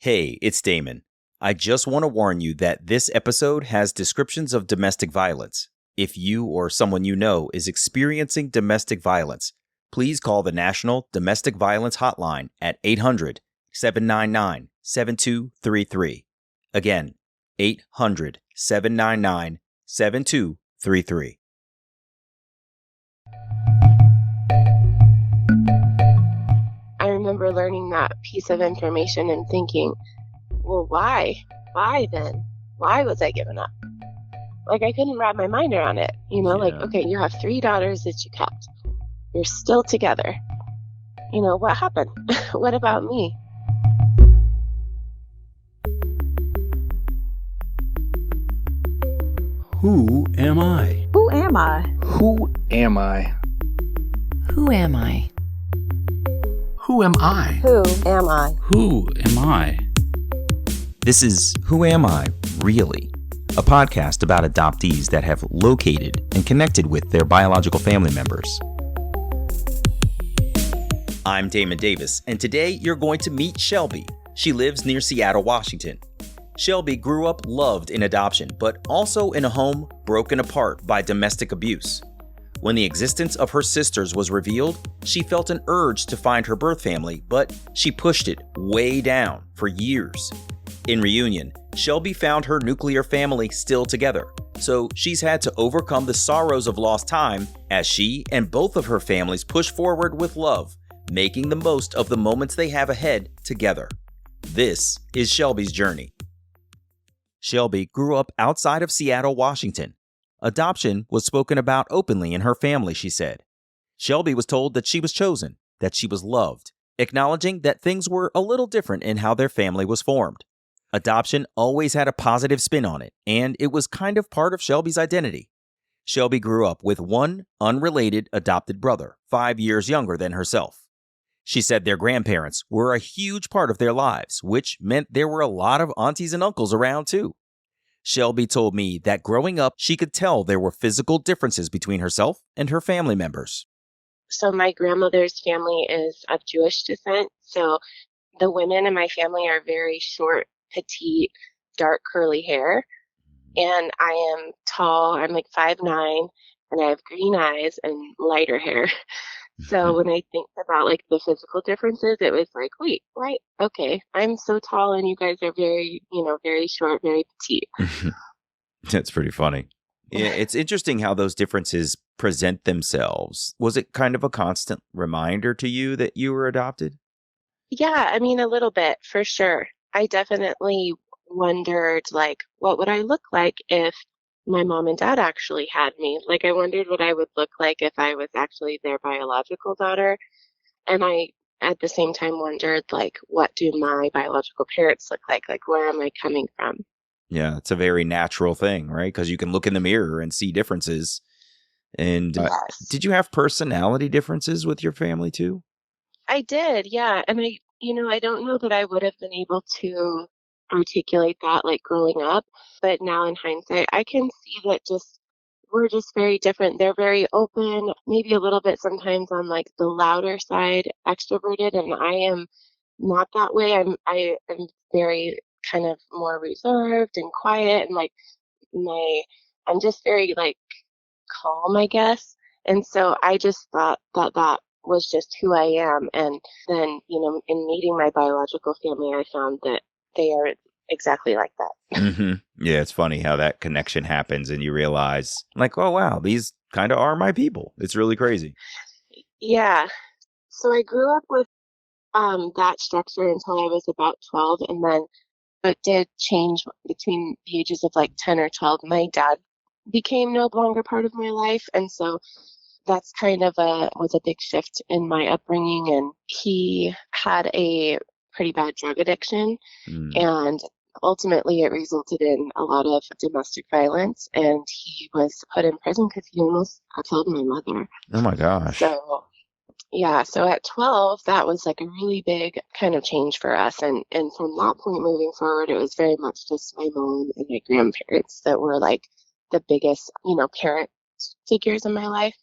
Hey, it's Damon. I just want to warn you that this episode has descriptions of domestic violence. If you or someone you know is experiencing domestic violence, please call the National Domestic Violence Hotline at 800-799-7233. Again, 800-799-7233. I remember learning that piece of information and thinking, well, why? Why then? Why was I given up? Like, I couldn't wrap my mind around it. Okay, you have 3 daughters that you kept. You're still together. What happened? What about me? Who am I? Who am I? Who am I? Who am I? Who am I? Who am I? Who am I? This is Who Am I, Really? A podcast about adoptees that have located and connected with their biological family members. I'm Damon Davis, and today you're going to meet Shelby. She lives near Seattle, Washington. Shelby grew up loved in adoption, but also in a home broken apart by domestic abuse. When the existence of her sisters was revealed, she felt an urge to find her birth family, but she pushed it way down for years. In reunion, Shelby found her nuclear family still together, so she's had to overcome the sorrows of lost time as she and both of her families push forward with love, making the most of the moments they have ahead together. This is Shelby's journey. Shelby grew up outside of Seattle, Washington. Adoption was spoken about openly in her family, she said. Shelby was told that she was chosen, that she was loved, acknowledging that things were a little different in how their family was formed. Adoption always had a positive spin on it, and it was kind of part of Shelby's identity. Shelby grew up with one unrelated adopted brother, 5 years younger than herself. She said their grandparents were a huge part of their lives, which meant there were a lot of aunties and uncles around too. Shelby told me that growing up, she could tell there were physical differences between herself and her family members. So my grandmother's family is of Jewish descent. So the women in my family are very short, petite, dark, curly hair. And I am tall. I'm like 5'9", and I have green eyes and lighter hair. So when I think about like the physical differences, it was like, wait, right? Okay, I'm so tall and you guys are very, very short, very petite. That's pretty funny. Yeah, it's interesting how those differences present themselves. Was it kind of a constant reminder to you that you were adopted? Yeah, I mean, a little bit, for sure. I definitely wondered, like, what would I look like if my mom and dad actually had me? Like, I wondered what I would look like if I was actually their biological daughter. And I, at the same time, wondered, like, what do my biological parents look like? Like, where am I coming from? Yeah, it's a very natural thing, right? Because you can look in the mirror and see differences. And Yes. Did you have personality differences with your family too? I did, yeah. And I don't know that I would have been able to articulate that like growing up, but now in hindsight, I can see that we're just very different. They're very open, maybe a little bit sometimes on like the louder side, extroverted, and I am not that way. I am very kind of more reserved and quiet, and like I'm just very like calm, I guess. And so I just thought that was just who I am. And then, in meeting my biological family, I found that they are exactly like that. Mm-hmm. Yeah, it's funny how that connection happens and you realize, like, oh, wow, these kind of are my people. It's really crazy. Yeah. So I grew up with that structure until I was about 12. And then it did change between the ages of like 10 or 12. My dad became no longer part of my life. And so that's kind of was a big shift in my upbringing. And he had a pretty bad drug addiction. And ultimately it resulted in a lot of domestic violence. And he was put in prison because he almost killed my mother. Oh my gosh. So, yeah. So at 12, that was like a really big kind of change for us. And from that point moving forward, it was very much just my mom and my grandparents that were like the biggest, parent figures in my life.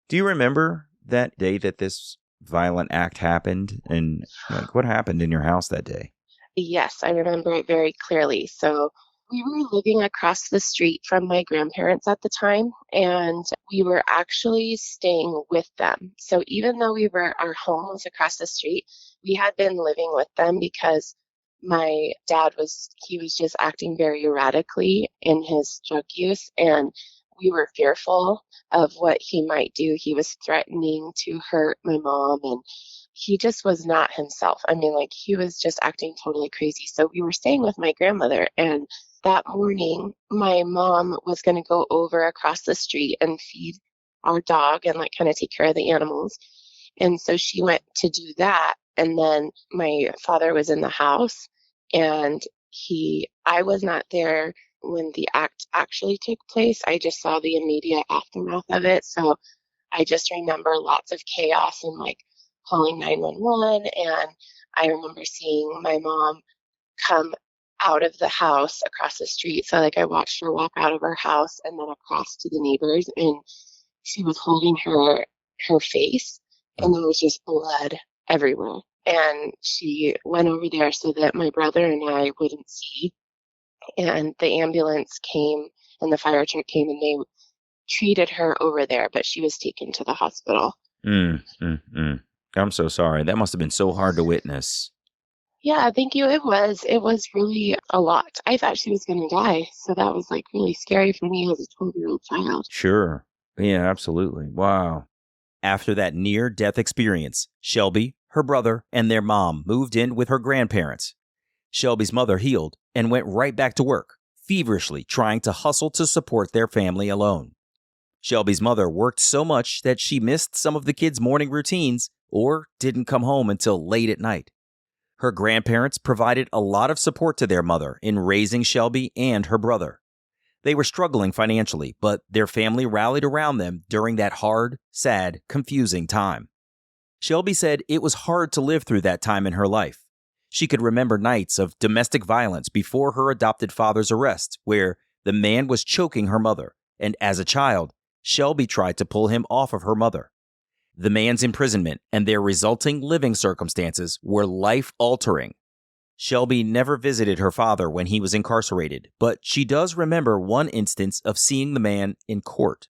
Do you remember that day that this violent act happened? And like, what happened in your house that day? Yes, I remember it very clearly. So we were living across the street from my grandparents at the time, and we were actually staying with them. So even though our home was across the street, we had been living with them because my dad he was just acting very erratically in his drug use, and we were fearful of what he might do. He was threatening to hurt my mom, and he just was not himself. I mean, like, he was just acting totally crazy. So we were staying with my grandmother, and that morning, my mom was going to go over across the street and feed our dog and like kind of take care of the animals. And so she went to do that. And then my father was in the house, and I was not there when the act actually took place. I just saw the immediate aftermath of it. So I just remember lots of chaos and like calling 911. And I remember seeing my mom come out of the house across the street. So like I watched her walk out of her house and then across to the neighbors, and she was holding her face, and there was just blood everywhere. And she went over there so that my brother and I wouldn't see. And the ambulance came and the fire truck came, and they treated her over there, but she was taken to the hospital. I'm so sorry. That must have been so hard to witness. Yeah, thank you. It was. It was really a lot. I thought she was going to die. So that was like really scary for me as a 12-year-old child. Sure. Yeah, absolutely. Wow. After that near-death experience, Shelby, her brother, and their mom moved in with her grandparents. Shelby's mother healed and went right back to work, feverishly trying to hustle to support their family alone. Shelby's mother worked so much that she missed some of the kids' morning routines or didn't come home until late at night. Her grandparents provided a lot of support to their mother in raising Shelby and her brother. They were struggling financially, but their family rallied around them during that hard, sad, confusing time. Shelby said it was hard to live through that time in her life. She could remember nights of domestic violence before her adopted father's arrest, where the man was choking her mother, and as a child, Shelby tried to pull him off of her mother. The man's imprisonment and their resulting living circumstances were life-altering. Shelby never visited her father when he was incarcerated, but she does remember one instance of seeing the man in court.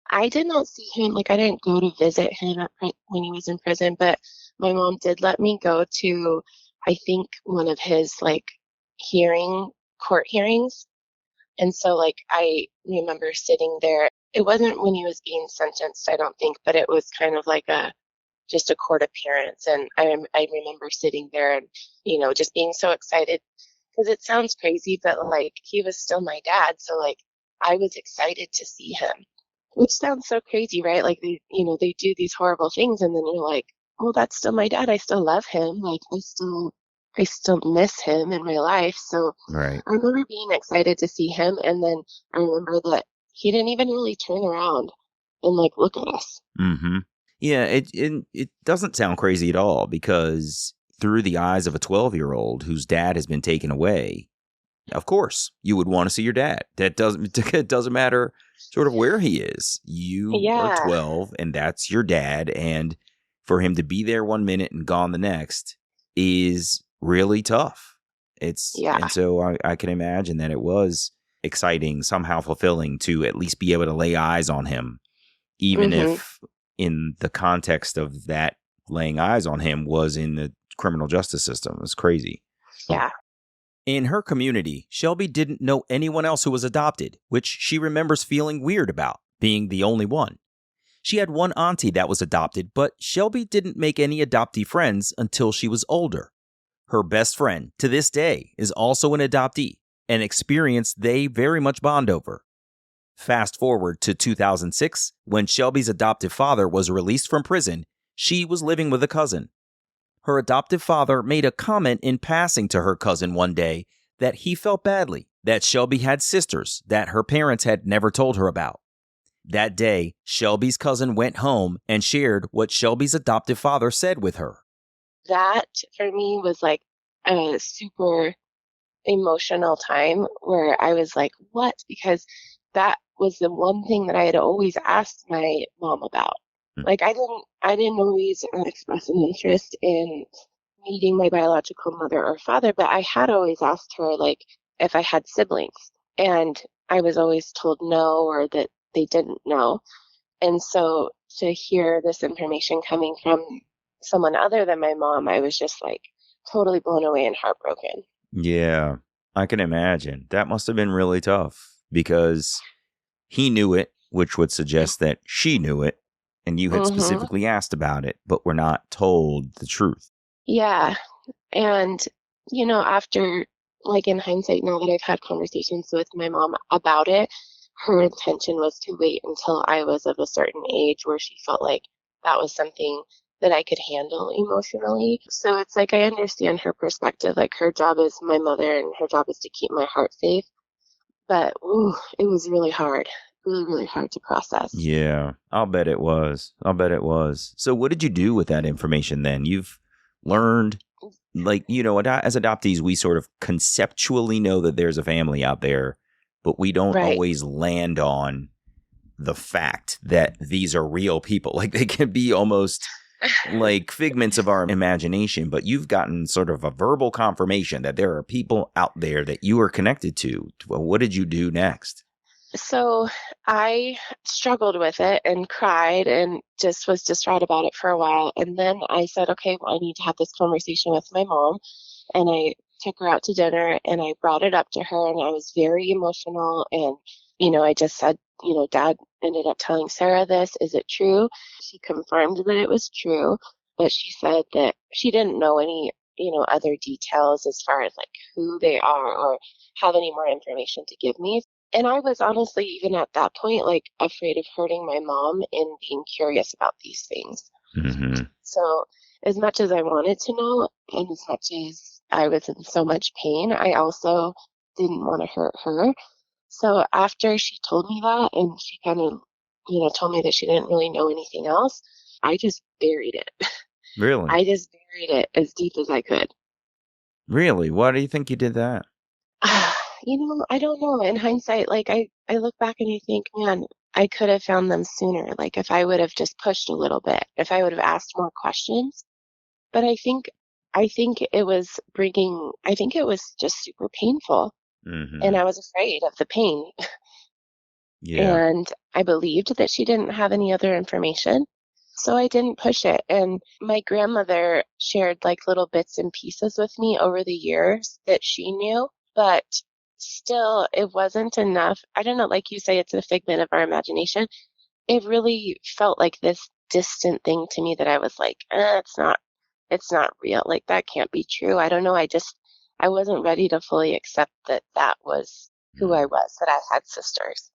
I did not see him. Like, I didn't go to visit him when he was in prison, but my mom did let me go to, I think, one of his like court hearings. And so like I remember sitting there. It wasn't when he was being sentenced, I don't think, but it was kind of like just a court appearance. And I remember sitting there and, just being so excited, because it sounds crazy, but like he was still my dad. So like I was excited to see him, which sounds so crazy, right? Like they do these horrible things, and then you're like, oh, that's still my dad. I still love him. Like I still miss him in my life. So Right. I remember being excited to see him. And then I remember that he didn't even really turn around and like look at us. Mm-hmm. Yeah, it doesn't sound crazy at all, because through the eyes of a 12-year-old whose dad has been taken away, of course, you would want to see your dad. It doesn't matter sort of where he is. You are 12 and that's your dad. And for him to be there one minute and gone the next is really tough. And so I can imagine that it was exciting, somehow fulfilling to at least be able to lay eyes on him, even if in the context of that laying eyes on him was in the criminal justice system. It's crazy. Yeah. In her community, Shelby didn't know anyone else who was adopted, which she remembers feeling weird about, being the only one. She had one auntie that was adopted, but Shelby didn't make any adoptee friends until she was older. Her best friend, to this day, is also an adoptee, an experience they very much bond over. Fast forward to 2006, when Shelby's adoptive father was released from prison, she was living with a cousin. Her adoptive father made a comment in passing to her cousin one day that he felt badly that Shelby had sisters that her parents had never told her about. That day, Shelby's cousin went home and shared what Shelby's adoptive father said with her. That for me was like a super emotional time where I was like, what? Because that was the one thing that I had always asked my mom about. Like I didn't always express an interest in meeting my biological mother or father, but I had always asked her, like, if I had siblings. And I was always told no, or that they didn't know. And so to hear this information coming from someone other than my mom, I was just like totally blown away and heartbroken. Yeah, I can imagine. That must have been really tough because he knew it, which would suggest that she knew it, and you had specifically asked about it, but were not told the truth. Yeah. And, after, like in hindsight, now that I've had conversations with my mom about it, her intention was to wait until I was of a certain age where she felt like that was something that I could handle emotionally. So it's like I understand her perspective. Like her job is my mother and her job is to keep my heart safe. But it was really hard. Really, really hard to process. Yeah, I'll bet it was. So what did you do with that information then? You've learned, like, as adoptees, we sort of conceptually know that there's a family out there, but we don't always land on the fact that these are real people. Like they can be almost like figments of our imagination, but you've gotten sort of a verbal confirmation that there are people out there that you are connected to. Well, what did you do next? So I struggled with it and cried and just was distraught about it for a while. And then I said, okay, well, I need to have this conversation with my mom. And I took her out to dinner and I brought it up to her and I was very emotional. And, I just said, Dad ended up telling Sarah this. Is it true? She confirmed that it was true, but she said that she didn't know any, other details as far as like who they are or have any more information to give me. And I was honestly, even at that point, like afraid of hurting my mom and being curious about these things. Mm-hmm. So as much as I wanted to know and as much as I was in so much pain, I also didn't want to hurt her. So after she told me that and she kind of, told me that she didn't really know anything else, I just buried it. Really? I just buried it as deep as I could. Really? Why do you think you did that? I don't know. In hindsight, like I look back and I think, man, I could have found them sooner. Like if I would have just pushed a little bit, if I would have asked more questions. But I think it was just super painful. Mm-hmm. And I was afraid of the pain. Yeah. And I believed that she didn't have any other information. So I didn't push it. And my grandmother shared like little bits and pieces with me over the years that she knew, but still it wasn't enough. I don't know, like you say, it's a figment of our imagination. It really felt like this distant thing to me that I was like, it's not real. Like that can't be true. I don't know. I wasn't ready to fully accept that that was who I was, that I had sisters.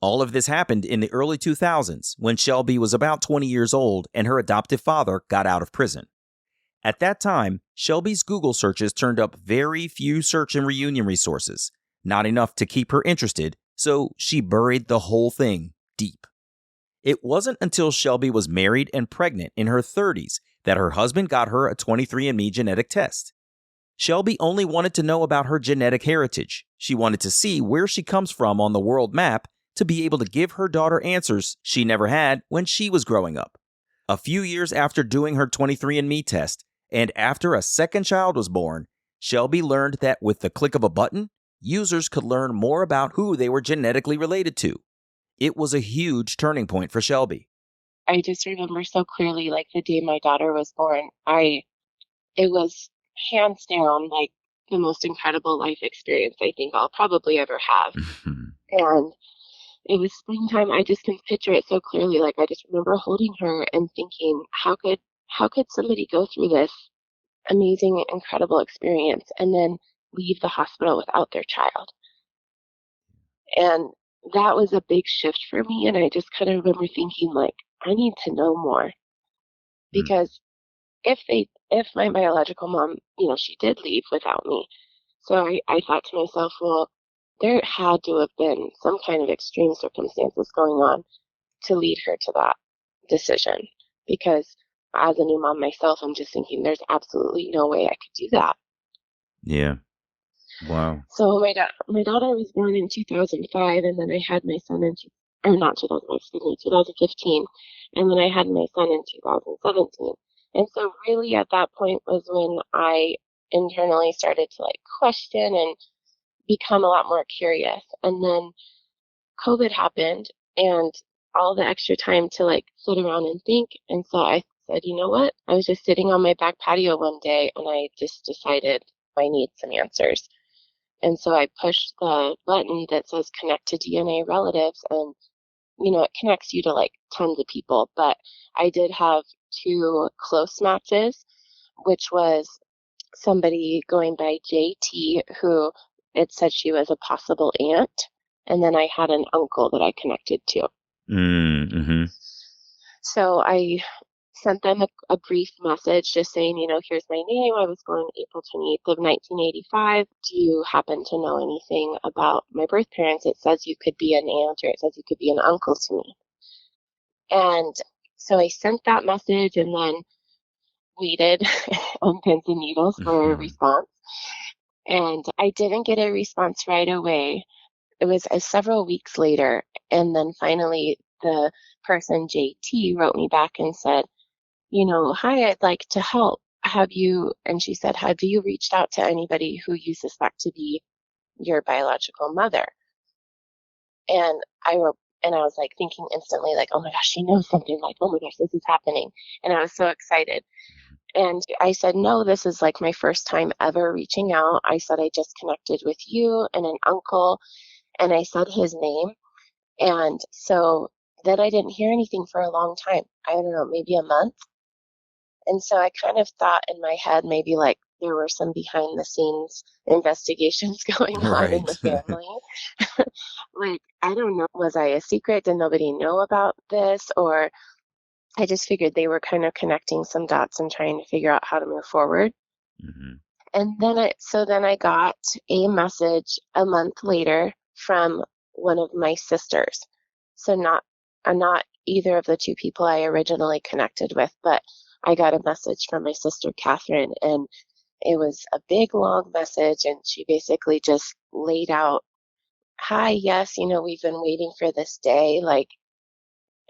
All of this happened in the early 2000s when Shelby was about 20 years old and her adoptive father got out of prison. At that time, Shelby's Google searches turned up very few search and reunion resources, not enough to keep her interested, so she buried the whole thing deep. It wasn't until Shelby was married and pregnant in her 30s that her husband got her a 23andMe genetic test. Shelby only wanted to know about her genetic heritage. She wanted to see where she comes from on the world map to be able to give her daughter answers she never had when she was growing up. A few years after doing her 23andMe test, and after a second child was born, Shelby learned that with the click of a button, users could learn more about who they were genetically related to. It was a huge turning point for Shelby. I just remember so clearly, like the day my daughter was born, it was hands down like the most incredible life experience I think I'll probably ever have. And it was springtime. I just can picture it so clearly. Like I just remember holding her and thinking, how could somebody go through this amazing, incredible experience and then leave the hospital without their child? And that was a big shift for me. And I just kind of remember thinking, like, I need to know more because if my biological mom, she did leave without me. So I thought to myself, well, there had to have been some kind of extreme circumstances going on to lead her to that decision. Because as a new mom myself, I'm just thinking there's absolutely no way I could do that. Yeah. Wow. So my daughter was born in 2005, and then I had my son in 2015, and then I had my son in 2017. And so really at that point was when I internally started to like question and become a lot more curious. And then COVID happened and all the extra time to like sit around and think. And so I said, you know what? I was just sitting on my back patio one day and I just decided I need some answers. And so I pushed the button that says connect to DNA relatives, and it connects you to like tons of people. But I did have two close matches, which was somebody going by JT, who it said she was a possible aunt. And then I had an uncle that I connected to. Mm-hmm. So I sent them a brief message just saying, here's my name. I was born April 28th of 1985. Do you happen to know anything about my birth parents? It says you could be an aunt or it says you could be an uncle to me. And so I sent that message and then waited on pins and needles for a response. And I didn't get a response right away. It was several weeks later. And then finally, the person, JT, wrote me back and said, hi, I'd like to help. And she said, have you reached out to anybody who you suspect to be your biological mother? And I was like thinking instantly, like, oh my gosh, she knows something. Like, oh my gosh, this is happening. And I was so excited. And I said, no, this is like my first time ever reaching out. I said, I just connected with you and an uncle. And I said his name. And so then I didn't hear anything for a long time. I don't know, maybe a month. And so I kind of thought in my head, maybe like there were some behind the scenes investigations going on in the family. Like, I don't know, was I a secret? Did nobody know about this? Or I just figured they were kind of connecting some dots and trying to figure out how to move forward. Mm-hmm. And then I got a message a month later from one of my sisters. So not either of the two people I originally connected with, but I got a message from my sister Catherine, and it was a big long message, and she basically just laid out, hi, yes, we've been waiting for this day, like,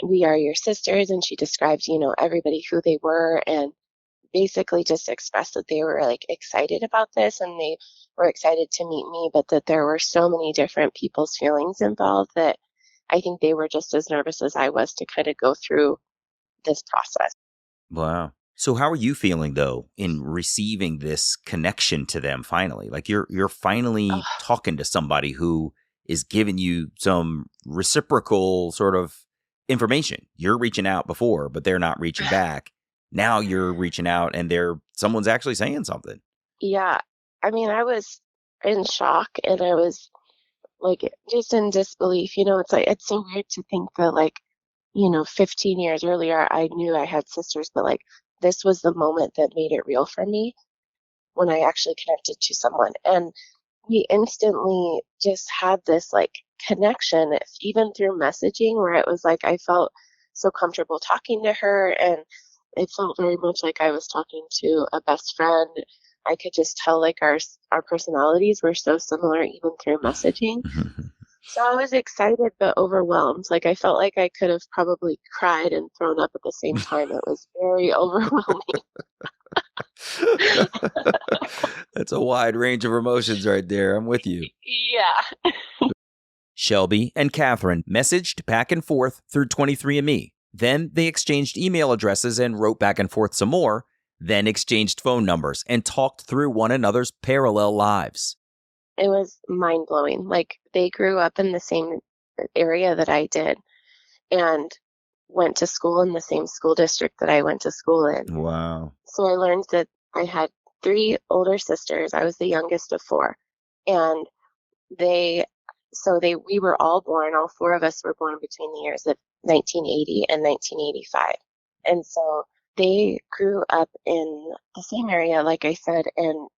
we are your sisters. And she described, everybody who they were, and basically just expressed that they were like excited about this and they were excited to meet me, but that there were so many different people's feelings involved that I think they were just as nervous as I was to kind of go through this process. Wow. So how are you feeling though in receiving this connection to them finally? Like you're finally talking to somebody who is giving you some reciprocal sort of information. You're reaching out before, but they're not reaching back. Now you're reaching out and someone's actually saying something. Yeah. I mean, I was in shock and I was like just in disbelief. It's like, it's so weird to think that like, 15 years earlier, I knew I had sisters, but like this was the moment that made it real for me when I actually connected to someone. And we instantly just had this like connection, even through messaging, where it was like I felt so comfortable talking to her, and it felt very much like I was talking to a best friend. I could just tell like our personalities were so similar even through messaging. So I was excited but overwhelmed. Like I felt like I could have probably cried and thrown up at the same time. It was very overwhelming. That's a wide range of emotions right there. I'm with you. Yeah. Shelby and Catherine messaged back and forth through 23andMe. Then they exchanged email addresses and wrote back and forth some more, then exchanged phone numbers and talked through one another's parallel lives. It was mind-blowing. Like they grew up in the same area that I did and went to school in the same school district that I went to school in. Wow. So I learned that I had 3 older sisters. I was the youngest of 4. And we were all 4 of us were born between the years of 1980 and 1985. And so they grew up in the same area, like I said, and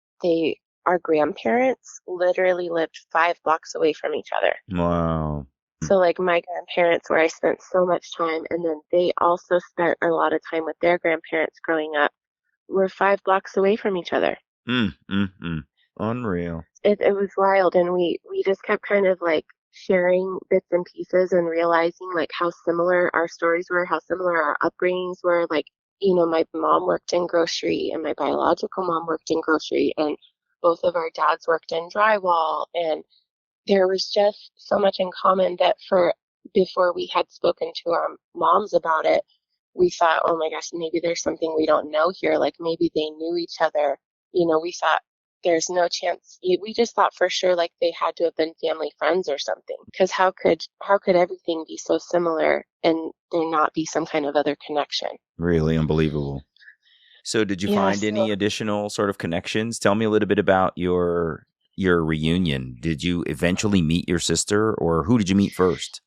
our grandparents literally lived 5 blocks away from each other. Wow. So like my grandparents, where I spent so much time, and then they also spent a lot of time with their grandparents growing up, were 5 blocks away from each other. Unreal. It was wild, and we just kept kind of like sharing bits and pieces and realizing like how similar our stories were, how similar our upbringings were. Like my mom worked in grocery and my biological mom worked in grocery, and both of our dads worked in drywall. And there was just so much in common that before we had spoken to our moms about it, we thought, oh my gosh, maybe there's something we don't know here. Like maybe they knew each other. We thought there's no chance. We just thought for sure like they had to have been family friends or something. Because how could everything be so similar and there not be some kind of other connection? Really unbelievable. So did you find any additional sort of connections? Tell me a little bit about your reunion. Did you eventually meet your sister, or who did you meet first?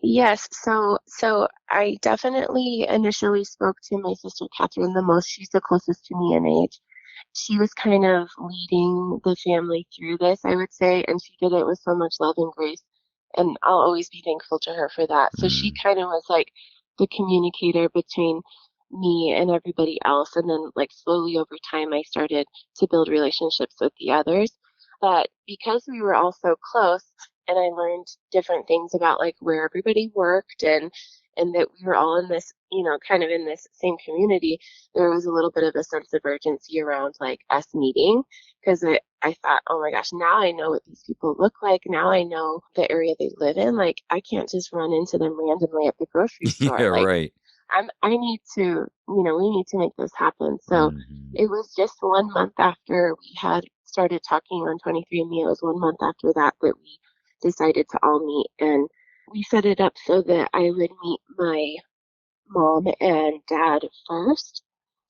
Yes, so I definitely initially spoke to my sister Catherine the most. She's the closest to me in age. She was kind of leading the family through this, I would say, and she did it with so much love and grace, and I'll always be thankful to her for that. So she kind of was like the communicator between me and everybody else, and then like slowly over time I started to build relationships with the others. But because we were all so close, and I learned different things about like where everybody worked, and that we were all in this, kind of in this same community, there was a little bit of a sense of urgency around like us meeting, because I thought, oh my gosh, now I know what these people look like. Now I know the area they live in. Like I can't just run into them randomly at the grocery store. Yeah, like right. I need to, we need to make this happen. So it was just 1 month after we had started talking on 23andMe. It was 1 month after that we decided to all meet, and we set it up so that I would meet my mom and dad first.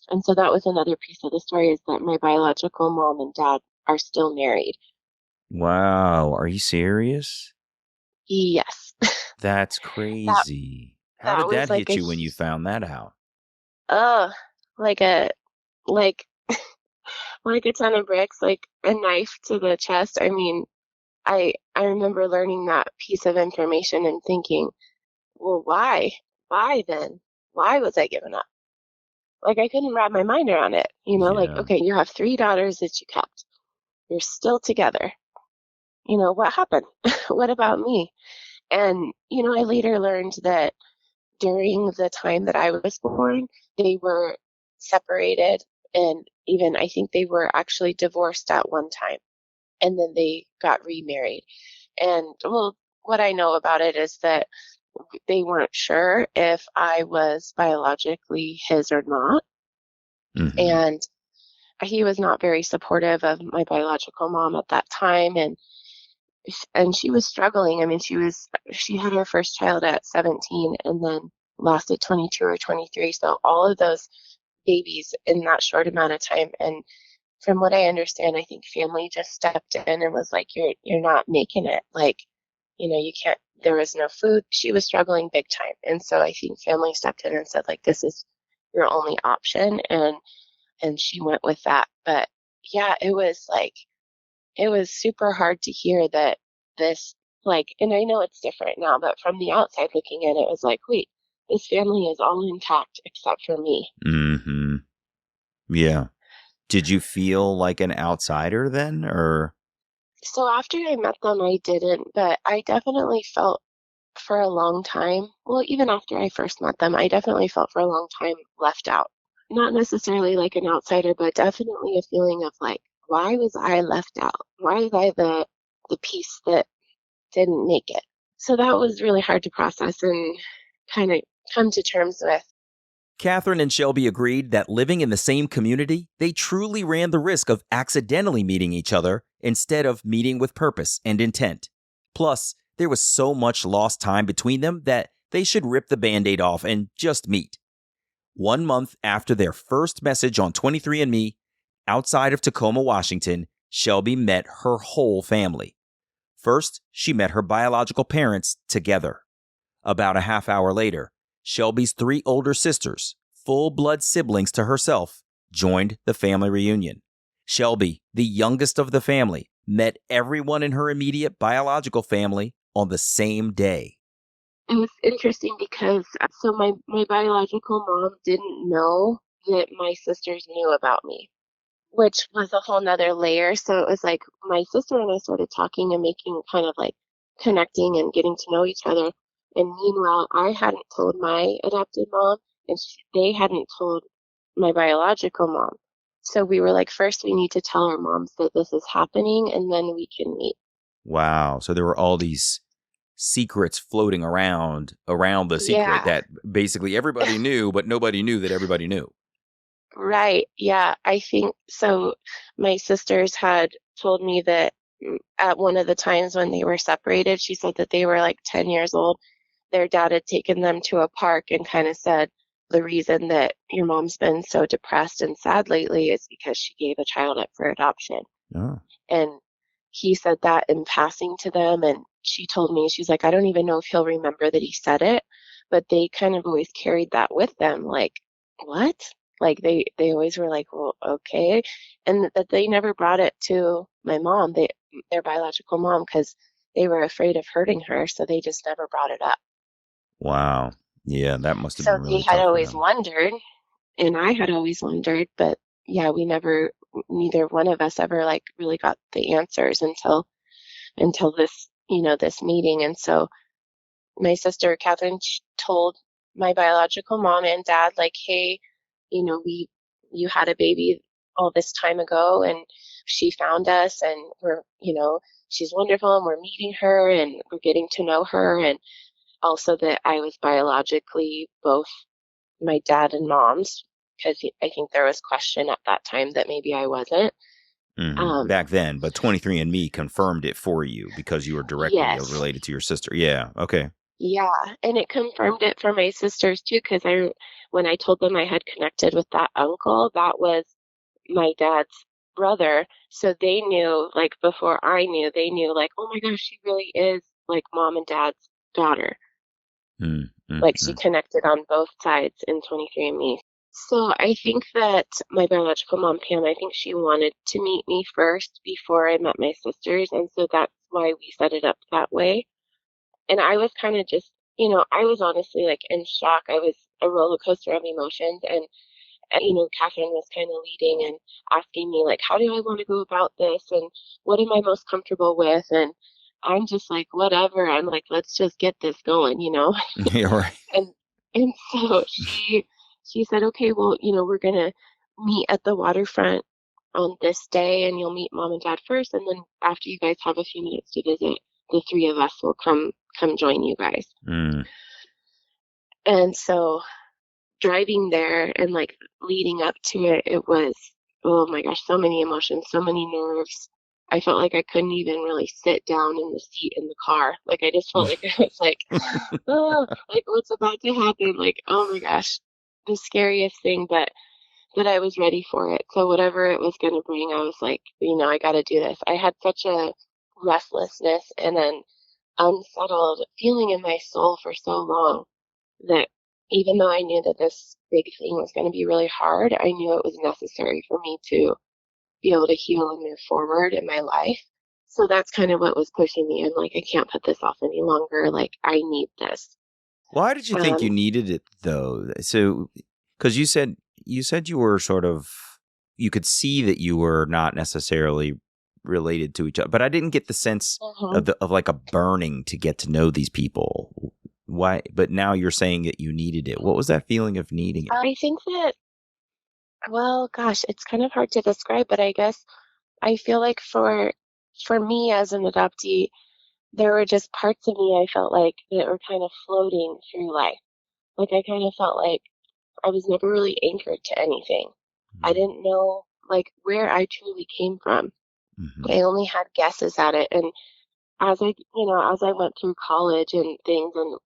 And so that was another piece of the story, is that my biological mom and dad are still married. Wow. Are you serious? Yes. That's that crazy. How that did was that like hit you when you found that out? like a like like a ton of bricks, like a knife to the chest. I mean, I remember learning that piece of information and thinking, well, why? Why then? Why was I given up? Like I couldn't wrap my mind around it. Like, Yeah. okay, you have 3 daughters that you kept. You're still together. What happened? What about me? And, I later learned that during the time that I was born, they were separated, and even I think they were actually divorced at one time, and then they got remarried. And well, what I know about it is that they weren't sure if I was biologically his or not. And he was not very supportive of my biological mom at that time, and she was struggling. I mean, she had her first child at 17 and then lost at 22 or 23. So all of those babies in that short amount of time. And from what I understand, I think family just stepped in and was like, you're not making it. Like, you can't, there was no food. She was struggling big time. And so I think family stepped in and said, like, this is your only option. And she went with that. But yeah, it was super hard to hear that this, like, and I know it's different now, but from the outside looking in, it was like, wait, this family is all intact except for me. Mm-hmm. Yeah. Did you feel like an outsider then, or? So after I met them, I didn't, but I definitely felt for a long time, well, even after I first met them, I definitely felt for a long time left out. Not necessarily like an outsider, but definitely a feeling of like, why was I left out? Why was I the piece that didn't make it? So that was really hard to process and kind of come to terms with. Catherine and Shelby agreed that living in the same community, they truly ran the risk of accidentally meeting each other instead of meeting with purpose and intent. Plus, there was so much lost time between them that they should rip the Band-Aid off and just meet. 1 month after their first message on 23andMe, outside of Tacoma, Washington, Shelby met her whole family. First, she met her biological parents together. About a half hour later, Shelby's 3 older sisters, full-blood siblings to herself, joined the family reunion. Shelby, the youngest of the family, met everyone in her immediate biological family on the same day. It was interesting because so my biological mom didn't know that my sisters knew about me, which was a whole nother layer. So it was like my sister and I started talking and making kind of like connecting and getting to know each other. And meanwhile, I hadn't told my adopted mom, and they hadn't told my biological mom. So we were like, first we need to tell our moms that this is happening, and then we can meet. Wow. So there were all these secrets floating around the secret Yeah, that basically everybody knew, but nobody knew that everybody knew. right. Yeah, I think so. My sisters had told me that at one of the times when they were separated, she said that they were like 10 years old. Their dad had taken them to a park and kind of said, the reason that your mom's been so depressed and sad lately is because she gave a child up for adoption. Oh. And he said that in passing to them. And she told me, she's like, I don't even know if he'll remember that he said it, but they kind of always carried that with them. Like, what? Like they always were like, well, okay. And that they never brought it to my mom, their biological mom, because they were afraid of hurting her. So they just never brought it up. Wow. Yeah, that must have So been they really had tough for always them. wondered, and I had always wondered, but yeah, neither one of us ever like really got the answers until this, this meeting. And so my sister Catherine told my biological mom and dad, like, hey, you had a baby all this time ago, and she found us, and she's wonderful, and we're meeting her, and we're getting to know her, and also that I was biologically both my dad and mom's, because I think there was question at that time that maybe I wasn't. Back then, but 23andMe confirmed it for you because you were directly Yes. related to your sister. Yeah. Okay. Yeah, and it confirmed it for my sisters too, because when I told them I had connected with that uncle, that was my dad's brother. So they knew, like before I knew, they knew, like, oh my gosh, she really is like mom and dad's daughter. Like she Mm. connected on both sides in 23andMe. So I think that my biological mom, Pam, I think she wanted to meet me first before I met my sisters. And so that's why we set it up that way. And I was kind of just, I was honestly like in shock. I was a roller coaster of emotions. And Catherine was kind of leading and asking me, like, how do I want to go about this? And what am I most comfortable with? And I'm just like, whatever. I'm like, let's just get this going. Yeah, right. And and so she said, okay, well, we're gonna meet at the waterfront on this day, and you'll meet mom and dad first, and then after you guys have a few minutes to visit, the three of us will come join you guys. Mm. And so driving there and like leading up to it, it was, oh my gosh, so many emotions, so many nerves. I felt like I couldn't even really sit down in the seat in the car. Like I just felt like I was like, oh, like what's about to happen? Like, oh my gosh, the scariest thing, but I was ready for it. So whatever it was going to bring, I was like, I got to do this. I had such a restlessness and an unsettled feeling in my soul for so long that even though I knew that this big thing was going to be really hard, I knew it was necessary for me to be able to heal and move forward in my life. So that's kind of what was pushing me. I'm like, I can't put this off any longer. Like, I need this. Why did you think you needed it though? So, because you said you were sort of, you could see that you were not necessarily related to each other, but I didn't get the sense of like a burning to get to know these people. Why? But now you're saying that you needed it. What was that feeling of needing it? I think that, well, gosh, it's kind of hard to describe, but I guess I feel like for me as an adoptee, there were just parts of me I felt like that were kind of floating through life. Like I kind of felt like I was never really anchored to anything. I didn't know like where I truly came from. Mm-hmm. I only had guesses at it. And as I went through college and things, and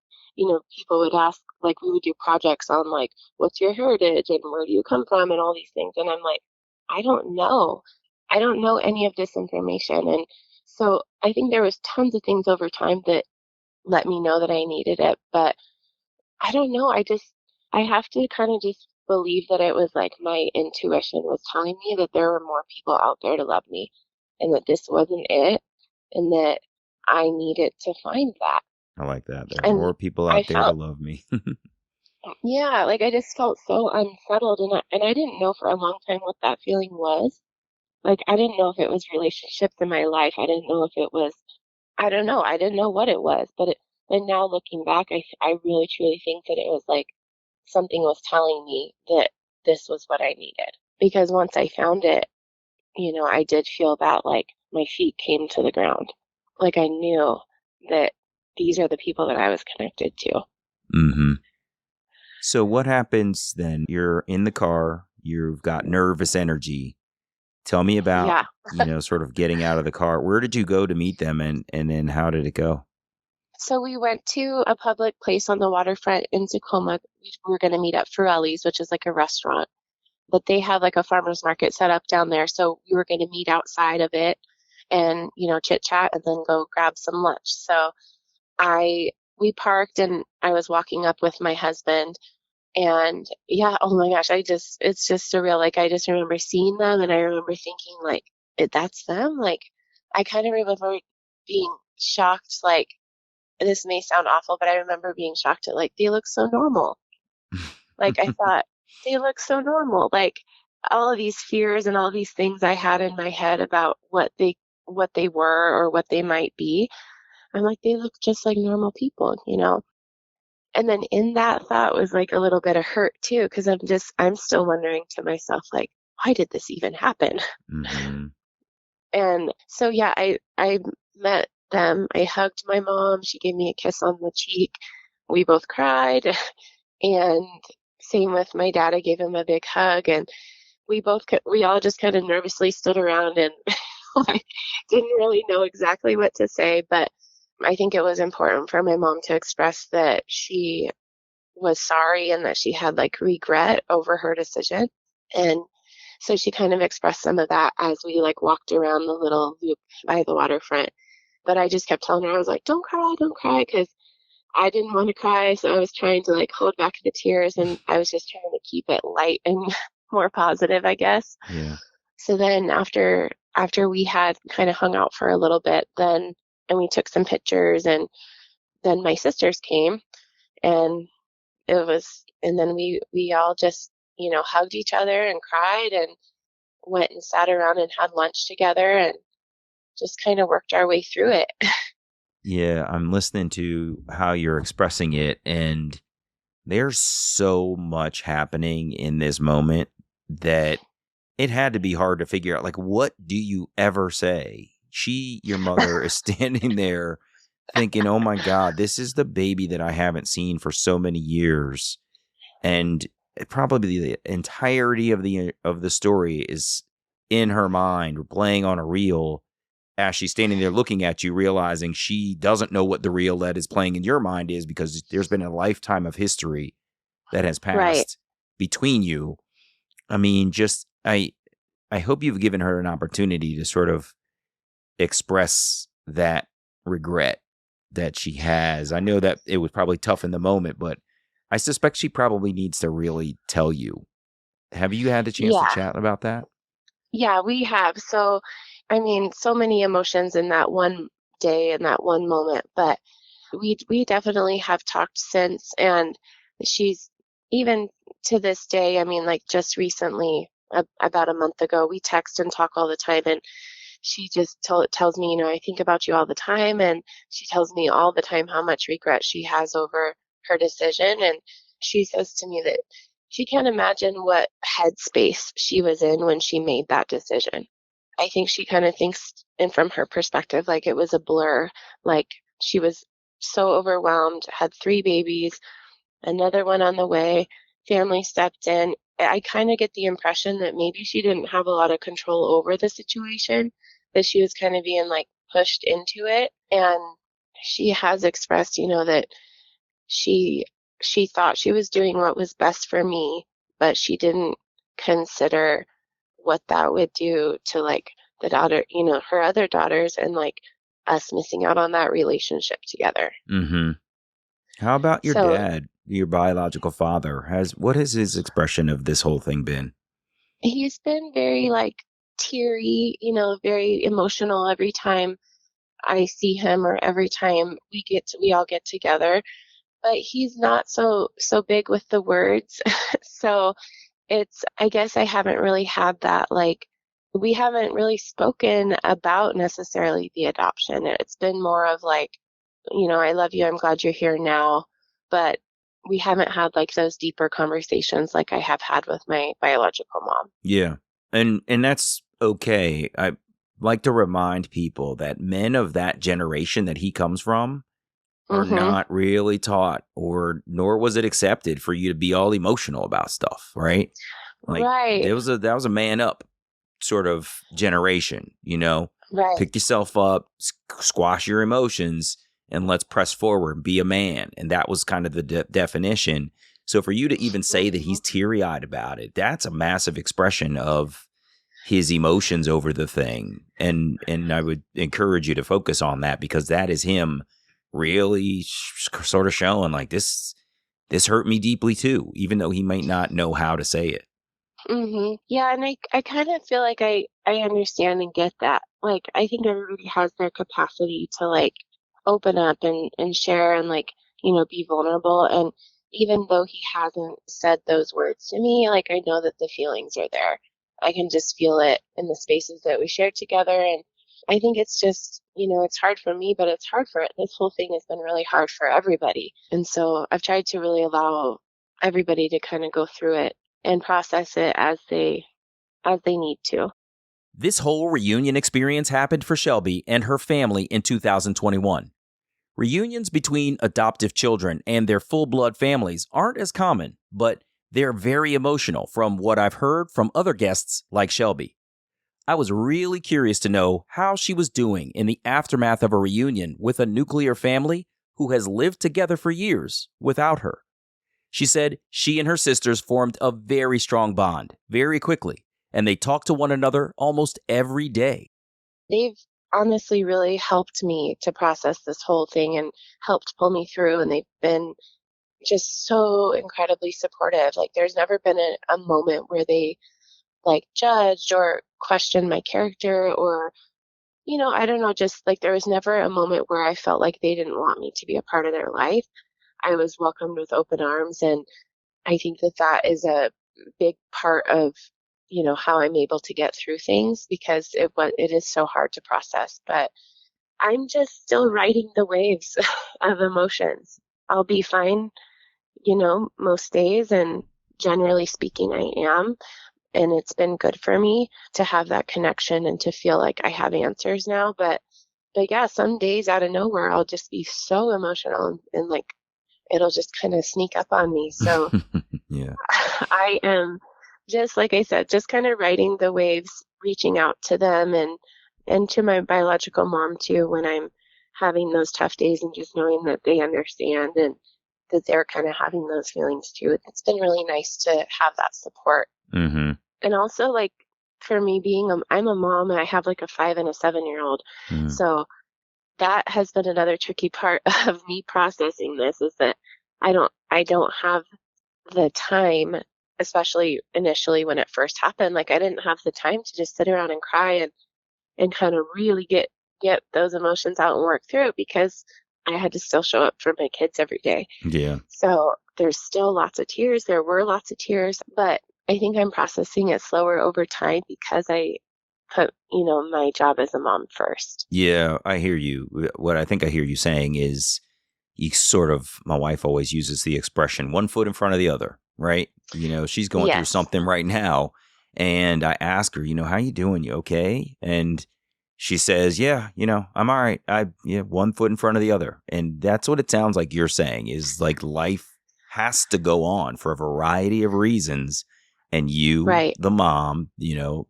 people would ask, like, we would do projects on like, what's your heritage and where do you come from and all these things, and I'm like, I don't know any of this information. And so I think there was tons of things over time that let me know that I needed it, but I don't know. I have to kind of just believe that it was like my intuition was telling me that there were more people out there to love me, and that this wasn't it, and that I needed to find that. I like that. There are And more people I out there to felt, love me. yeah, like I just felt so unsettled, and I didn't know for a long time what that feeling was. Like I didn't know if it was relationships in my life. I didn't know if it was, I don't know. I didn't know what it was, but now looking back, I really truly think that it was like something was telling me that this was what I needed. Because once I found it, I did feel that like my feet came to the ground. Like I knew that these are the people that I was connected to. Mm-hmm. So what happens then? You're in the car, you've got nervous energy. Tell me about, Yeah. sort of getting out of the car. Where did you go to meet them and then how did it go? So we went to a public place on the waterfront in Tacoma. We were going to meet at Ferrelli's, which is like a restaurant, but they have like a farmer's market set up down there. So we were going to meet outside of it and, chit chat and then go grab some lunch. So we parked and I was walking up with my husband and yeah, oh my gosh, it's just surreal. Like I just remember seeing them and I remember thinking like, that's them. Like I kind of remember being shocked. Like this may sound awful, but I remember being shocked at like, they look so normal. Like I thought they look so normal. Like all of these fears and all these things I had in my head about what they were or what they might be. I'm like, they look just like normal people. And then in that thought was like a little bit of hurt too, because I'm still wondering to myself, like, why did this even happen? Mm-hmm. And so, yeah, I met them. I hugged my mom. She gave me a kiss on the cheek. We both cried. And same with my dad. I gave him a big hug. And we all just kind of nervously stood around and like, didn't really know exactly what to say. But I think it was important for my mom to express that she was sorry and that she had like regret over her decision. And so she kind of expressed some of that as we like walked around the little loop by the waterfront. But I just kept telling her, I was like, don't cry, because I didn't want to cry. So I was trying to like hold back the tears and I was just trying to keep it light and more positive, I guess. Yeah. So then after we had kind of hung out for a little bit, and we took some pictures and then my sisters came and and then we all just, hugged each other and cried and went and sat around and had lunch together and just kind of worked our way through it. Yeah, I'm listening to how you're expressing it, and there's so much happening in this moment that it had to be hard to figure out, like, what do you ever say? Your mother, is standing there thinking, oh my God, this is the baby that I haven't seen for so many years. And probably the entirety of the story is in her mind, playing on a reel as she's standing there looking at you, realizing she doesn't know what the reel that is playing in your mind is because there's been a lifetime of history that has passed Right. between you. I mean, I hope you've given her an opportunity to sort of express that regret that she has. I know that it was probably tough in the moment, but I suspect she probably needs to really tell you. Have you had the chance to Yeah. chat about that? Yeah, we have. So, I mean, so many emotions in that one day and that one moment, but we definitely have talked since, and she's even to this day, I mean, like just recently, about a month ago, we text and talk all the time, and she just tells me, I think about you all the time, and she tells me all the time how much regret she has over her decision, and she says to me that she can't imagine what headspace she was in when she made that decision. I think she kind of thinks, and from her perspective, like it was a blur. Like she was so overwhelmed, had 3 babies, another one on the way, family stepped in. I kind of get the impression that maybe she didn't have a lot of control over the situation, that she was kind of being like pushed into it. And she has expressed, that she she thought she was doing what was best for me, but she didn't consider what that would do to like the daughter, her other daughters, and like us missing out on that relationship together. Mm-hmm. How about your So dad, your biological father? What has his expression of this whole thing been? he's been very like teary, very emotional every time I see him or every time we all get together. But he's not so big with the words. So I guess I haven't really had that, like, we haven't really spoken about necessarily the adoption. It's been more of like, I love you, I'm glad you're here now, but we haven't had like those deeper conversations like I have had with my biological mom. Yeah. And that's okay. I like to remind people that men of that generation that he comes from are Mm-hmm. not really taught, or nor was it accepted for you to be all emotional about stuff, right? Like Right. that was a man up sort of generation, Right. Pick yourself up, squash your emotions, and let's press forward and be a man. And that was kind of the definition. So for you to even say that he's teary-eyed about it, that's a massive expression of his emotions over the thing. And I would encourage you to focus on that, because that is him really sort of showing like this hurt me deeply too, even though he might not know how to say it. Mm-hmm. Yeah, and I kind of feel like I understand and get that. Like, I think everybody has their capacity to like open up and share and like, be vulnerable. And even though he hasn't said those words to me, like I know that the feelings are there. I can just feel it in the spaces that we share together. And I think it's just, it's hard for me, but it's hard for it. This whole thing has been really hard for everybody. And so I've tried to really allow everybody to kind of go through it and process it as they need to. This whole reunion experience happened for Shelby and her family in 2021. Reunions between adoptive children and their full-blood families aren't as common, but they're very emotional from what I've heard from other guests like Shelby. I was really curious to know how she was doing in the aftermath of a reunion with a nuclear family who has lived together for years without her. She said she and her sisters formed a very strong bond very quickly, and they talk to one another almost every day. They've honestly really helped me to process this whole thing and helped pull me through. And they've been just so incredibly supportive. Like there's never been a moment where they like judged or questioned my character or, I don't know, just like there was never a moment where I felt like they didn't want me to be a part of their life. I was welcomed with open arms. And I think that that is a big part of, how I'm able to get through things because it is so hard to process. But I'm just still riding the waves of emotions. I'll be fine, most days, and generally speaking, I am. And it's been good for me to have that connection and to feel like I have answers now. But yeah, some days out of nowhere, I'll just be so emotional and like it'll just kind of sneak up on me. So Yeah. I am just like I said, just kind of riding the waves, reaching out to them and to my biological mom too when I'm having those tough days and just knowing that they understand and that they're kind of having those feelings too. It's been really nice to have that support. Mm-hmm. And also like for me I'm a mom and I have like a 5 and a 7-year-old. Mm-hmm. So that has been another tricky part of me processing this is that I don't have the time, especially initially when it first happened. Like I didn't have the time to just sit around and cry and kind of really get those emotions out and work through it because I had to still show up for my kids every day. Yeah. So there's still lots of tears. There were lots of tears, but I think I'm processing it slower over time because I put, my job as a mom first. Yeah, I hear you. What I think I hear you saying is my wife always uses the expression, one foot in front of the other, right? She's going through Yes. something right now. And I ask her, how you doing? You okay? And she says, yeah, I'm all right. One foot in front of the other. And that's what it sounds like you're saying is like life has to go on for a variety of reasons. And you, Right. the mom, the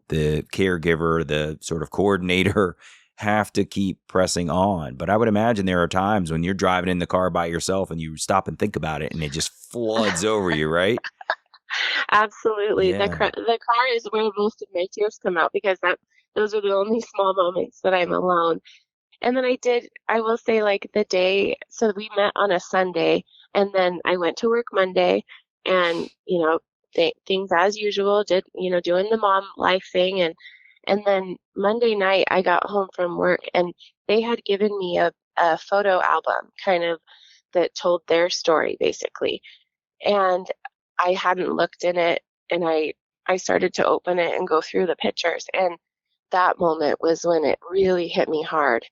caregiver, the sort of coordinator have to keep pressing on. But I would imagine there are times when you're driving in the car by yourself and you stop and think about it and it just floods over you, right? Absolutely. Yeah. The car is where most of my tears come out because those are the only small moments that I'm alone. And then I will say like the day, so we met on a Sunday and then I went to work Monday and, things as usual, doing the mom life thing. And then Monday night I got home from work and they had given me a photo album kind of that told their story basically. And I hadn't looked in it and I started to open it and go through the pictures. And that moment was when it really hit me hard.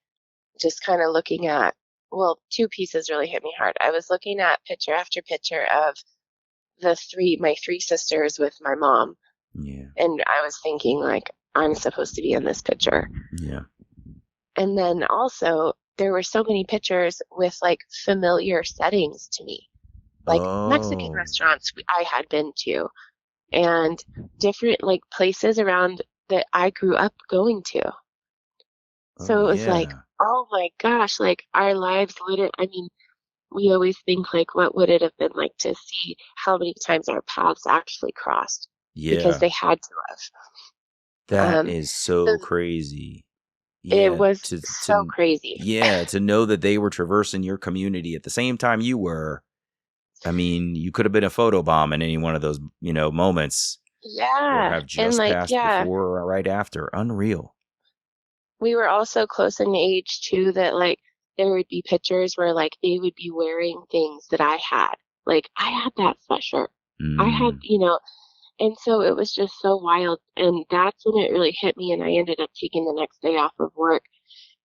Just kind of looking at well, two pieces really hit me hard. I was looking at picture after picture of my three sisters with my mom. Yeah. And I was thinking, like, I'm supposed to be in this picture. Yeah. And then also, there were so many pictures with, like, familiar settings to me. Like, Mexican restaurants I had been to. And different, like, places around that I grew up going to. So it was like, oh my gosh, like, our lives I mean, we always think, like, what would it have been like to see how many times our paths actually crossed? Because they had to have. That is so crazy. It was so crazy. Yeah, to know that they were traversing your community at the same time you were. I mean, you could have been a photobomb in any one of those, moments. Yeah. Or have just passed before or right after. Unreal. We were also close in age, too, that, like, there would be pictures where, like, they would be wearing things that I had. Like, I had that sweatshirt. I had, and so it was just so wild. And that's when it really hit me. And I ended up taking the next day off of work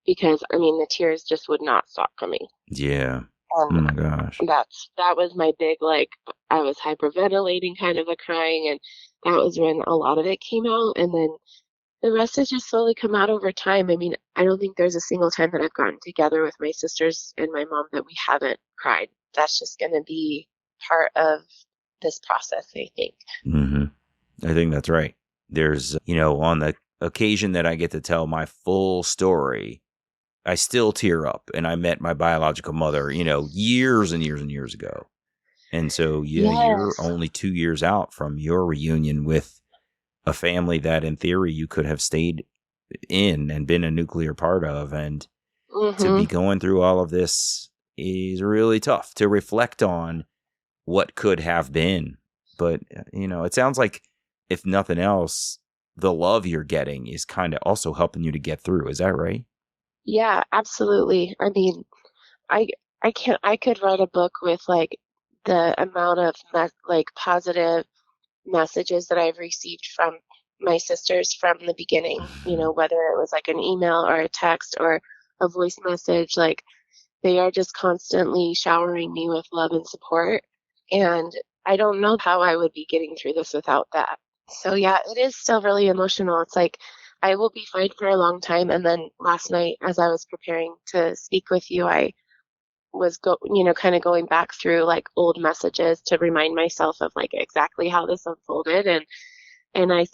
because, I mean, the tears just would not stop coming. Yeah. And oh my gosh. That was my big, like, I was hyperventilating kind of a crying. And that was when a lot of it came out. And then the rest has just slowly come out over time. I mean, I don't think there's a single time that I've gotten together with my sisters and my mom that we haven't cried. That's just going to be part of this process, I think. I think that's right. There's, on the occasion that I get to tell my full story, I still tear up. And I met my biological mother, years and years and years ago. And so, you're only 2 years out from your reunion with a family that in theory you could have stayed in and been a nuclear part of. And to be going through all of this is really tough to reflect on what could have been. But, it sounds like if nothing else, the love you're getting is kind of also helping you to get through. Is that right? Yeah, absolutely. I mean, I could write a book with, like, the amount of positive messages that I've received from my sisters from the beginning, whether it was like an email or a text or a voice message, like, they are just constantly showering me with love and support. And I don't know how I would be getting through this without that. So yeah, it is still really emotional. It's like, I will be fine for a long time. And then last night, as I was preparing to speak with you, I was kind of going back through, like, old messages to remind myself of, like, exactly how this unfolded. And I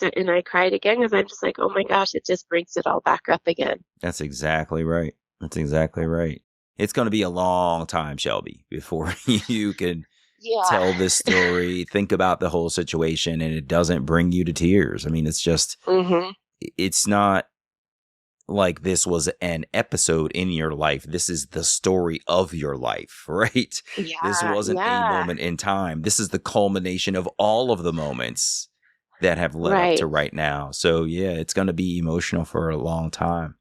cried again because I'm just like, oh my gosh, it just brings it all back up again. That's exactly right. It's going to be a long time, Shelby, before you can tell this story, think about the whole situation, and it doesn't bring you to tears. I mean, it's just, it's not like this was an episode in your life. This is the story of your life, right? Yeah, this wasn't a moment in time. This is the culmination of all of the moments that have led up to right now. So yeah, it's going to be emotional for a long time.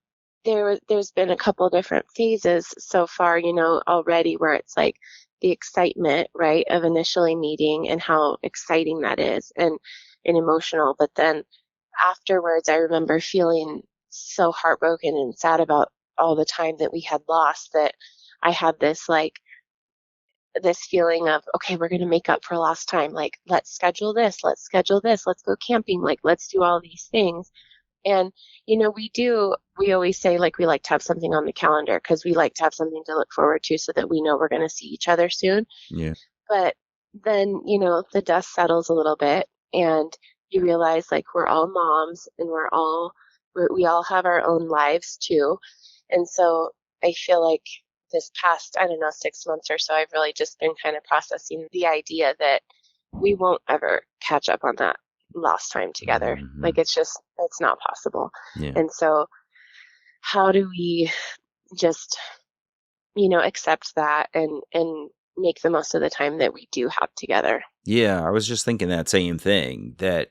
There's been a couple different phases so far, already, where it's like the excitement, right, of initially meeting and how exciting that is and emotional. But then afterwards, I remember feeling so heartbroken and sad about all the time that we had lost, that I had this feeling of, okay, we're going to make up for lost time. Like, let's schedule this, let's go camping, like, let's do all these things. And, we always say, like, we like to have something on the calendar because we like to have something to look forward to so that we know we're going to see each other soon. Yeah. But then, the dust settles a little bit and you realize, like, we're all moms and we all have our own lives too. And so I feel like this past, 6 months or so, I've really just been kind of processing the idea that we won't ever catch up on that lost time together. Like, it's not possible. Yeah. And so how do we just, accept that and make the most of the time that we do have together? Yeah, I was just thinking that same thing, that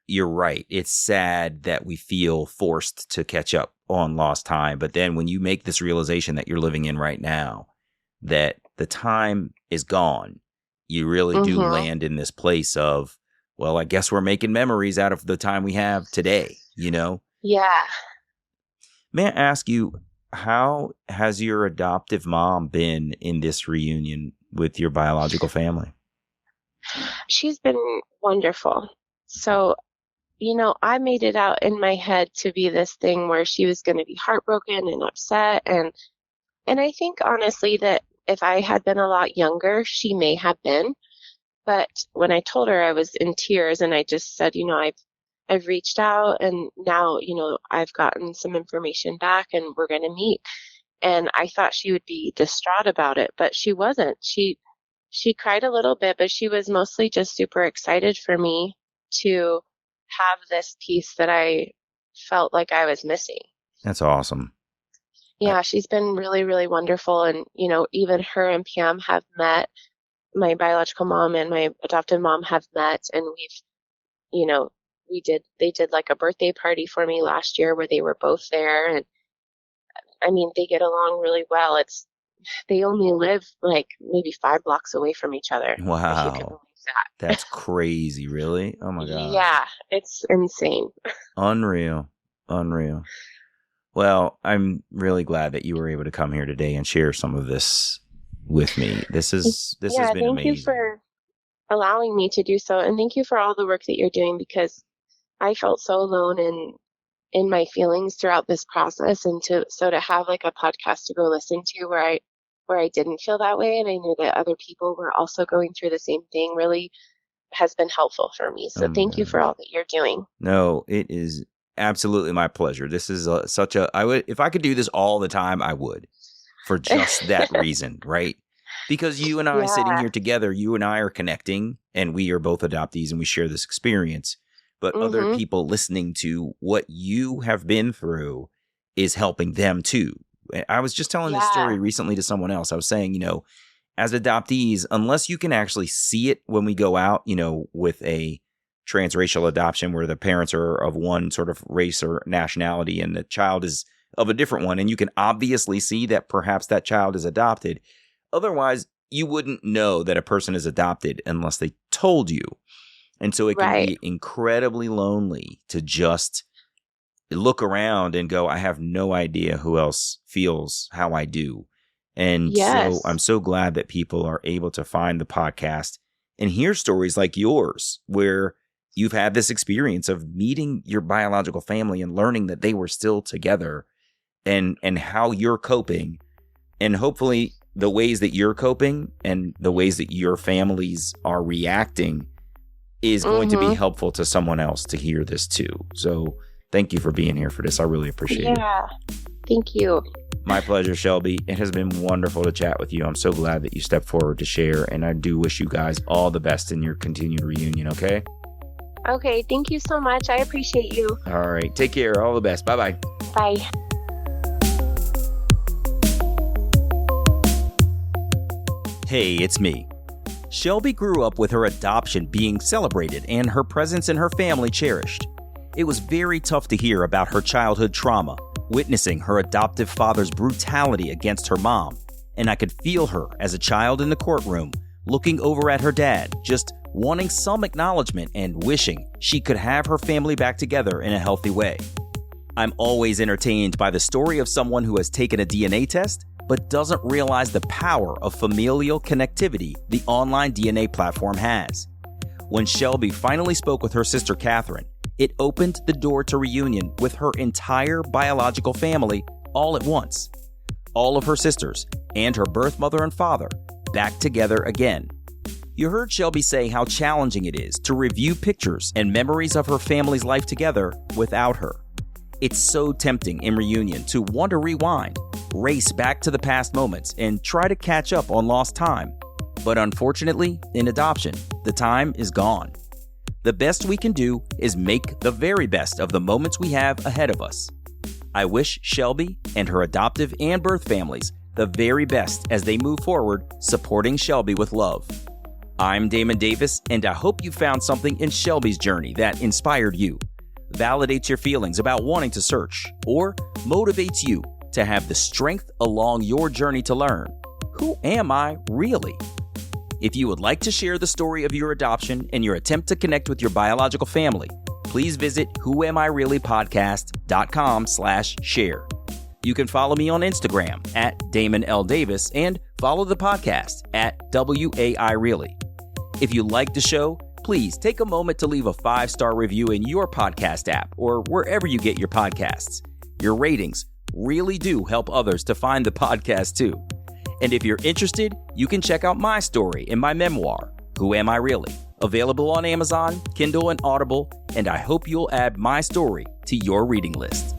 you're right. It's sad that we feel forced to catch up on lost time. But then when you make this realization that you're living in right now, that the time is gone, you really do land in this place of, well, I guess we're making memories out of the time we have today, Yeah. May I ask you, how has your adoptive mom been in this reunion with your biological family? She's been wonderful. So, I made it out in my head to be this thing where she was going to be heartbroken and upset. And I think honestly that if I had been a lot younger, she may have been. But when I told her, I was in tears and I just said, I've reached out and now, I've gotten some information back and we're going to meet. And I thought she would be distraught about it, but she wasn't. She cried a little bit, but she was mostly just super excited for me to have this piece that I felt like I was missing. That's awesome. Yeah, she's been really, really wonderful. And, even her and Pam have met. My biological mom and my adoptive mom have met, and they did like a birthday party for me last year where they were both there. And I mean, they get along really well. They only live like maybe 5 blocks away from each other. If you can Wow. believe that. That's crazy, really? Oh my God. Yeah, it's insane. Unreal. Well, I'm really glad that you were able to come here today and share some of this with me. This has been amazing. Thank you for allowing me to do so. And thank you for all the work that you're doing, because I felt so alone in my feelings throughout this process. And to have like a podcast to go listen to where I didn't feel that way, and I knew that other people were also going through the same thing, really has been helpful for me. So thank you for all that you're doing. No, it is absolutely my pleasure. This is if I could do this all the time, I would, for just that reason, right? Because you and I sitting here together, you and I are connecting, and we are both adoptees and we share this experience. But other people listening to what you have been through is helping them too. I was just telling this story recently to someone else. I was saying, as adoptees, unless you can actually see it when we go out, with a transracial adoption where the parents are of one sort of race or nationality and the child is of a different one, and you can obviously see that perhaps that child is adopted. Otherwise, you wouldn't know that a person is adopted unless they told you. And so it can be incredibly lonely to just look around and go, I have no idea who else feels how I do. And so I'm so glad that people are able to find the podcast and hear stories like yours, where you've had this experience of meeting your biological family and learning that they were still together, and how you're coping. And hopefully the ways that you're coping and the ways that your families are reacting is going to be helpful to someone else to hear this too. So thank you for being here for this. I really appreciate it. Yeah, thank you. My pleasure, Shelby. It has been wonderful to chat with you. I'm so glad that you stepped forward to share, and I do wish you guys all the best in your continued reunion, okay? Okay, thank you so much. I appreciate you. All right, take care. All the best. Bye-bye. Bye. Hey, it's me. Shelby grew up with her adoption being celebrated and her presence in her family cherished. It was very tough to hear about her childhood trauma, witnessing her adoptive father's brutality against her mom, and I could feel her as a child in the courtroom, looking over at her dad, just wanting some acknowledgement and wishing she could have her family back together in a healthy way. I'm always entertained by the story of someone who has taken a DNA test but doesn't realize the power of familial connectivity the online DNA platform has. When Shelby finally spoke with her sister Catherine, it opened the door to reunion with her entire biological family all at once. All of her sisters and her birth mother and father back together again. You heard Shelby say how challenging it is to review pictures and memories of her family's life together without her. It's so tempting in reunion to want to rewind, race back to the past moments, and try to catch up on lost time. But unfortunately, in adoption, the time is gone. The best we can do is make the very best of the moments we have ahead of us. I wish Shelby and her adoptive and birth families the very best as they move forward, supporting Shelby with love. I'm Damon Davis, and I hope you found something in Shelby's journey that inspired you, validates your feelings about wanting to search, or motivates you to have the strength along your journey to learn, who am I really? If you would like to share the story of your adoption and your attempt to connect with your biological family, please visit whoamireallypodcast.com/share. You can follow me on Instagram at Damon L. Davis and follow the podcast at WAI Really. If you like the show, please take a moment to leave a 5-star review in your podcast app or wherever you get your podcasts. Your ratings really do help others to find the podcast too. And if you're interested, you can check out my story in my memoir, Who Am I Really? Available on Amazon, Kindle, and Audible, and I hope you'll add my story to your reading list.